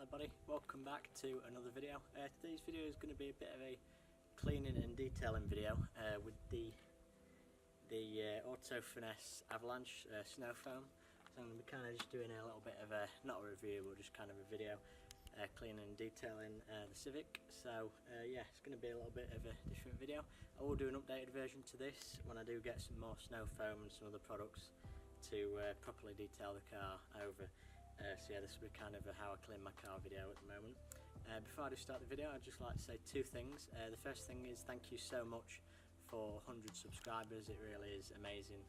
everybody, welcome back to another video. Today's video is going to be a bit of a cleaning and detailing video with the Auto Finesse Avalanche Snowfoam. So I'm going to be kind of just doing a little bit of a, not a review, but just kind of a video cleaning and detailing the Civic. So yeah, it's going to be a little bit of a different video. I will do an updated version to this when I do get some more Snowfoam and some other products to properly detail the car over. So yeah, this will be kind of a how I clean my car video at the moment. Before I do start the video, I'd just like to say two things. The first thing is thank you so much for 100 subscribers. It really is amazing.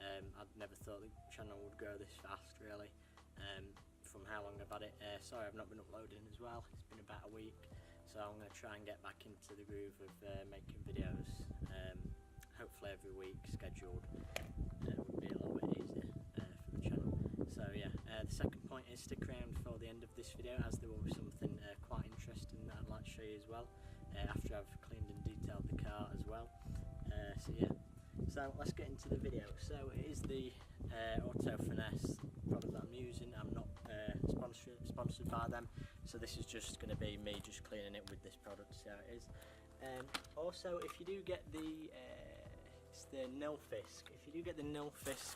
I'd never thought the channel would grow this fast, really, from how long I've had it. Sorry I've not been uploading as well. It's been about a week, so I'm going to try and get back into the groove of making videos. Hopefully every week scheduled would be a little bit easier for the channel. So yeah, the second point is stick around for the end of this video, as there will be something quite interesting that I'd like to show you as well, after I've cleaned and detailed the car as well. So yeah, so let's get into the video. So it is the Auto Finesse product that I'm using. I'm not sponsored by them, so this is just going to be me just cleaning it with this product to see how it is. Also, if you do get the it's the Nilfisk. If you do get the Nilfisk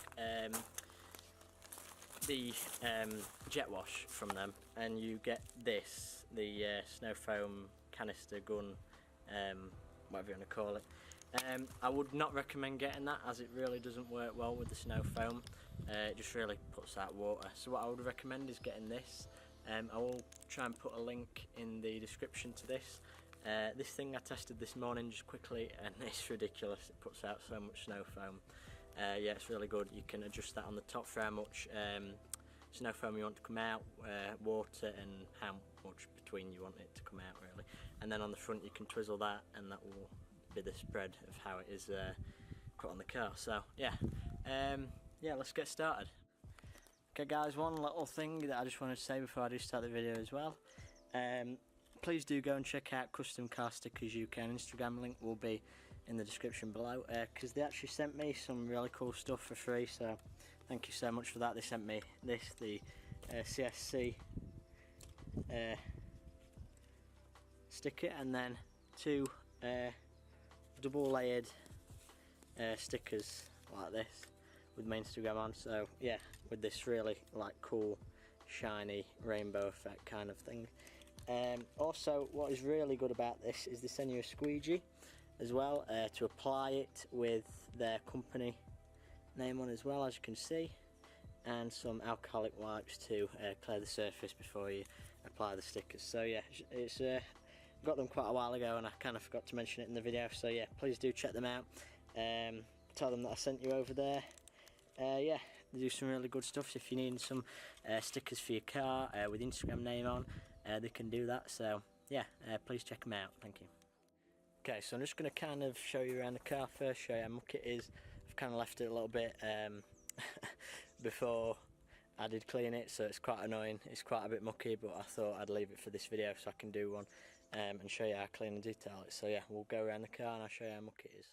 jet wash from them, and you get this, the Snowfoam canister gun, whatever you want to call it, I would not recommend getting that, as it really doesn't work well with the Snowfoam. It just really puts out water. So what I would recommend is getting this. I will try and put a link in the description to this. This thing I tested this morning just quickly, and it's ridiculous. It puts out so much Snowfoam. Yeah, it's really good. You can adjust that on the top for how much Snowfoam you want to come out, water, and how much between you want it to come out, really. And then on the front you can twizzle that, and that will be the spread of how it is put on the car. So yeah, yeah, let's get started. Okay guys, one little thing that I just wanted to say before I do start the video as well. Please do go and check out Custom Car Stickers UK on Instagram. Link will be in the description below, because they actually sent me some really cool stuff for free, so thank you so much for that. They sent me this, the CSC sticker, and then two double layered stickers like this with my Instagram on. So yeah, with this really like cool shiny rainbow effect kind of thing. Also, what is really good about this is they send you a squeegee as well to apply it with their company name on as well, as you can see, and some alcoholic wipes to clear the surface before you apply the stickers. So yeah, it's got them quite a while ago, and I kind of forgot to mention it in the video, so yeah, please do check them out. Tell them that I sent you over there. Yeah, they do some really good stuff. So if you need some stickers for your car with Instagram name on, they can do that. So yeah, please check them out. Thank you. Okay, so I'm just going to kind of show you around the car first, show you how mucky it is. I've kind of left it a little bit before I did clean it, so it's quite annoying. It's quite a bit mucky, but I thought I'd leave it for this video so I can do one and show you how I clean and detail it. So yeah, we'll go around the car and I'll show you how mucky it is.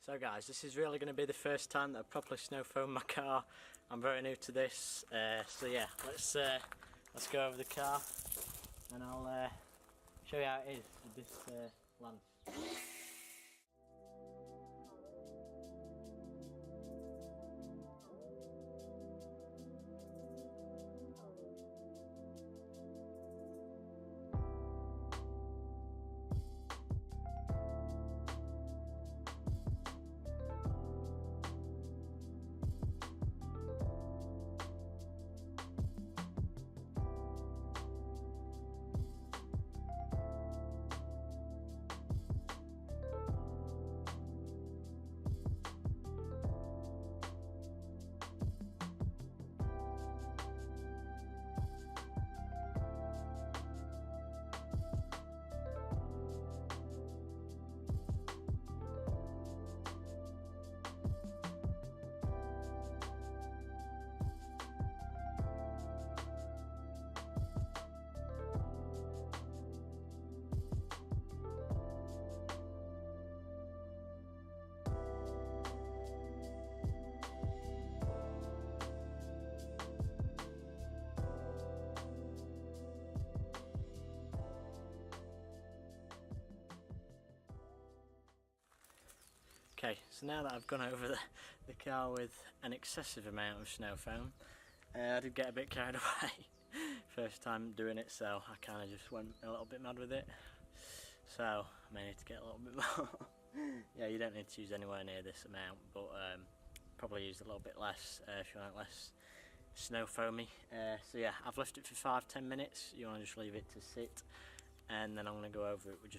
So guys, this is really going to be the first time that I've properly snowfoamed my car. I'm very new to this, so yeah, let's go over the car and I'll show you how it is with this lance. Okay, so now that I've gone over the car with an excessive amount of snow foam, I did get a bit carried away first time doing it, so I kind of just went a little bit mad with it. So I may need to get a little bit more. Yeah, you don't need to use anywhere near this amount, but probably use a little bit less if you want less snow foamy. So yeah, I've left it for 5-10 minutes. You want to just leave it to sit, and then I'm going to go over it with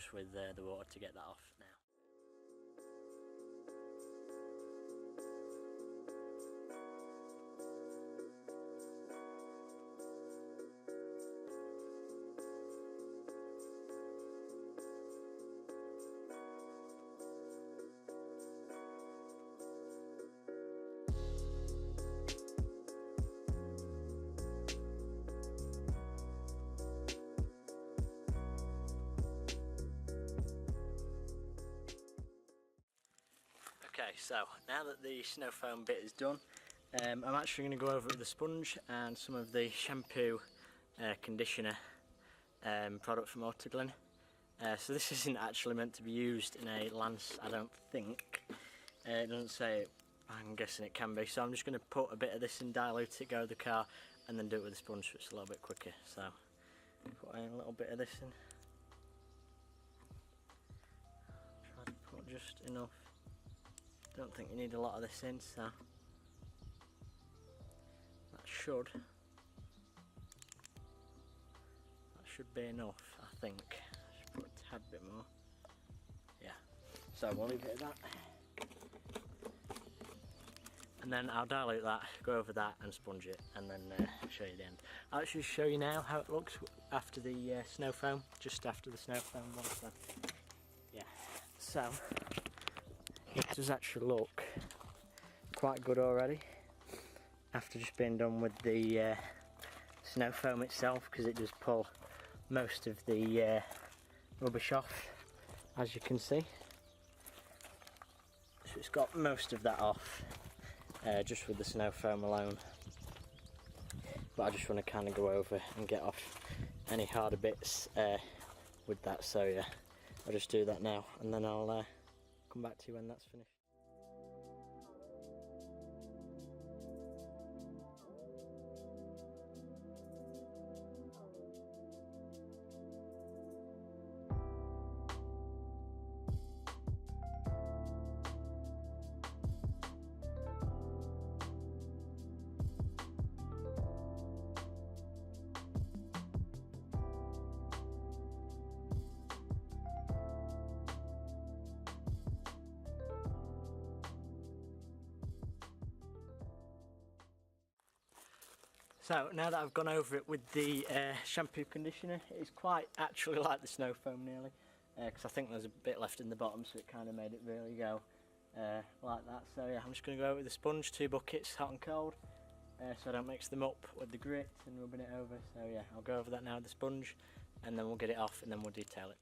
the water to get that off now. Okay, so now that the snow foam bit is done, I'm actually going to go over it with a sponge and some of the shampoo conditioner product from Autoglyn. So this isn't actually meant to be used in a lance, I don't think. It doesn't say it, I'm guessing it can be. So I'm just going to put a bit of this in, dilute it, go with the car, and then do it with a sponge so it's a little bit quicker. So put in a little bit of this in. Try to put just enough. Don't think you need a lot of this in, so that should be enough, I think. Should put a tad bit more. Yeah. So we'll leave it at that. And then I'll dilute that, go over that and sponge it, and then show you the end. I'll actually show you now how it looks after the snow foam, just after the snow foam one. So yeah. So it does actually look quite good already after just being done with the snow foam itself, because it does pull most of the rubbish off, as you can see. So it's got most of that off just with the snow foam alone, but I just want to kind of go over and get off any harder bits with that. So yeah, I'll just do that now, and then I'll come back to you when that's finished. So now that I've gone over it with the shampoo conditioner, it's quite actually like the snow foam nearly, because I think there's a bit left in the bottom, so it kind of made it really go like that. So yeah, I'm just going to go over with the sponge, 2 buckets, hot and cold, so I don't mix them up with the grit and rubbing it over. So yeah, I'll go over that now with the sponge, and then we'll get it off, and then we'll detail it.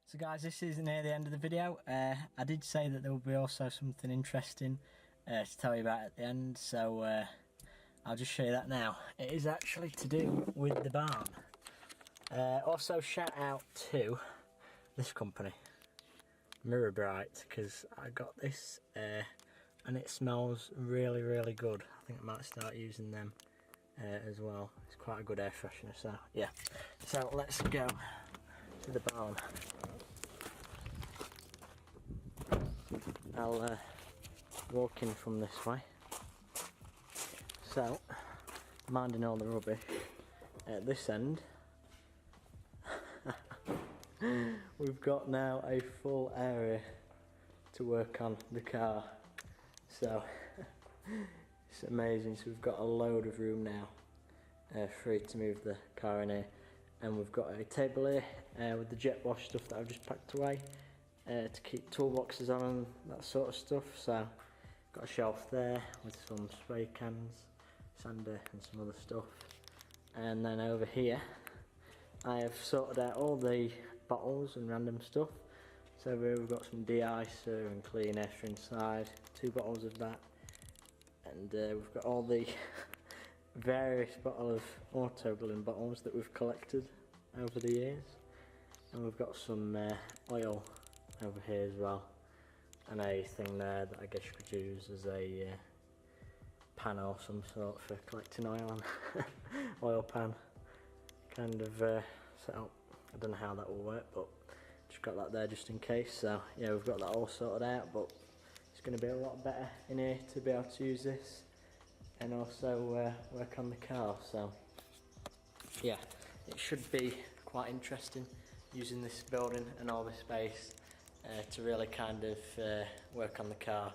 So guys, this is near the end of the video. I did say that there will be also something interesting to tell you about at the end, so I'll just show you that now. It is actually to do with the barn. Also shout out to this company, Mirror Bright, because I got this and it smells really, really good. I think I might start using them as well. It's quite a good air freshener, so yeah. So let's go to the barn. I'll walk in from this way. So, minding all the rubbish at this end, we've got now a full area to work on the car. So, it's amazing. So we've got a load of room now, free to move the car in here. And we've got a table here with the jet wash stuff that I've just packed away to keep toolboxes on and that sort of stuff. So, got a shelf there with some spray cans, sander and some other stuff. And then over here I have sorted out all the bottles and random stuff. So over here we've got some de-icer and cleaner inside, 2 bottles of that. And we've got all the various bottle of auto glue bottles that we've collected over the years. And we've got some oil over here as well. And a thing there that I guess you could use as a pan or some sort for collecting oil on. Oil pan kind of set up. I don't know how that will work, but just got that there just in case. So yeah, we've got that all sorted out, but it's going to be a lot better in here to be able to use this and also work on the car. So yeah, it should be quite interesting using this building and all this space to really kind of work on the car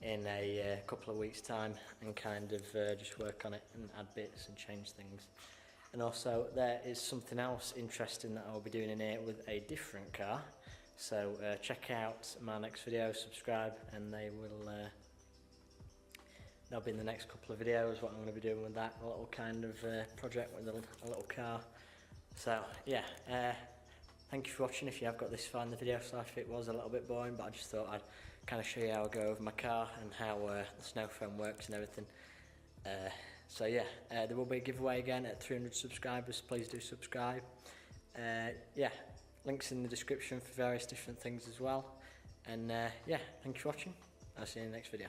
in a couple of weeks time and kind of just work on it and add bits and change things. And also there is something else interesting that I'll be doing in here with a different car. So check out my next video, subscribe, and they'll be in the next couple of videos what I'm going to be doing with that, a little kind of project with a little car. So yeah, thank you for watching. If you have got this far in the video, so if it was a little bit boring, but I just thought I'd kind of show you how I go over my car and how the Snowfoam works and everything. So yeah, there will be a giveaway again at 300 subscribers. Please do subscribe. Yeah, links in the description for various different things as well. And yeah, thank you for watching. I'll see you in the next video.